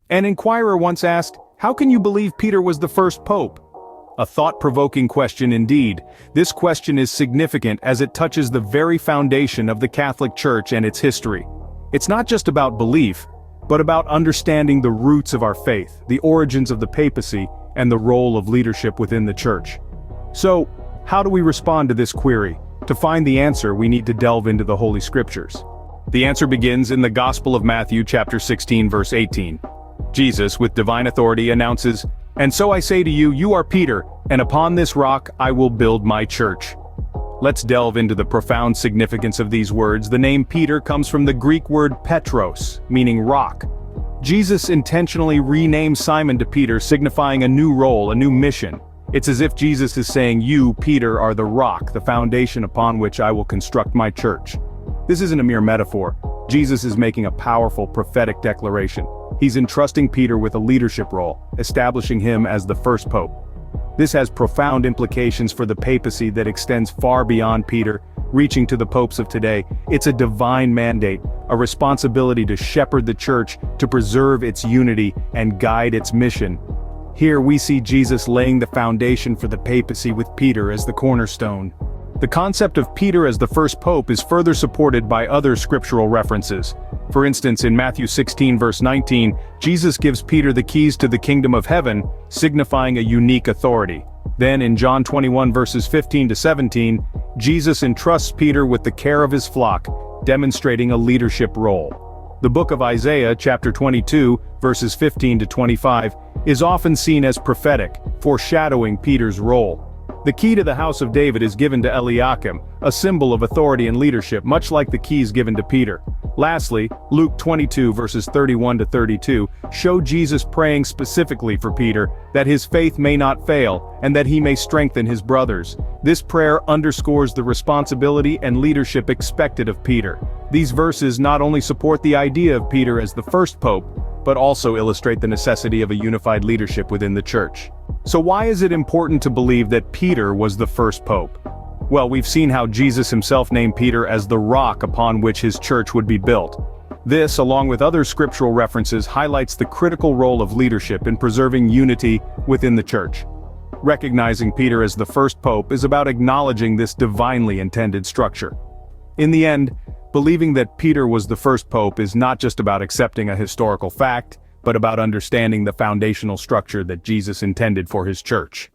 An inquirer once asked, "How can you believe Peter was the first pope?" A thought-provoking question indeed. This question is significant as it touches the very foundation of the Catholic Church and its history. It's not just about belief, but about understanding the roots of our faith, the origins of the papacy, and the role of leadership within the Church. So, how do we respond to this query? To find the answer, we need to delve into the Holy Scriptures. The answer begins in the Gospel of Matthew chapter 16 verse 18. Jesus, with divine authority, announces, "And so I say to you, you are Peter, and upon this rock I will build my church." Let's delve into the profound significance of these words. The name Peter comes from the Greek word Petros, meaning rock. Jesus intentionally renames Simon to Peter, signifying a new role, a new mission. It's as if Jesus is saying, "You, Peter, are the rock, the foundation upon which I will construct my church." This isn't a mere metaphor. Jesus is making a powerful prophetic declaration. He's entrusting Peter with a leadership role, establishing him as the first pope. This has profound implications for the papacy that extends far beyond Peter, reaching to the popes of today. It's a divine mandate, a responsibility to shepherd the church, to preserve its unity, and guide its mission. Here we see Jesus laying the foundation for the papacy with Peter as the cornerstone. The concept of Peter as the first pope is further supported by other scriptural references. For instance, in Matthew 16 verse 19, Jesus gives Peter the keys to the kingdom of heaven, signifying a unique authority. Then in John 21 verses 15 to 17, Jesus entrusts Peter with the care of his flock, demonstrating a leadership role. The book of Isaiah, chapter 22, verses 15 to 25, is often seen as prophetic, foreshadowing Peter's role. The key to the house of David is given to Eliakim, a symbol of authority and leadership, much like the keys given to Peter. Lastly, Luke 22 verses 31 to 32 show Jesus praying specifically for Peter, that his faith may not fail, and that he may strengthen his brothers. This prayer underscores the responsibility and leadership expected of Peter. These verses not only support the idea of Peter as the first pope, but also illustrate the necessity of a unified leadership within the church. So why is it important to believe that Peter was the first pope? Well, we've seen how Jesus himself named Peter as the rock upon which his church would be built. This, along with other scriptural references, highlights the critical role of leadership in preserving unity within the church. Recognizing Peter as the first pope is about acknowledging this divinely intended structure. In the end, believing that Peter was the first pope is not just about accepting a historical fact, but about understanding the foundational structure that Jesus intended for his church.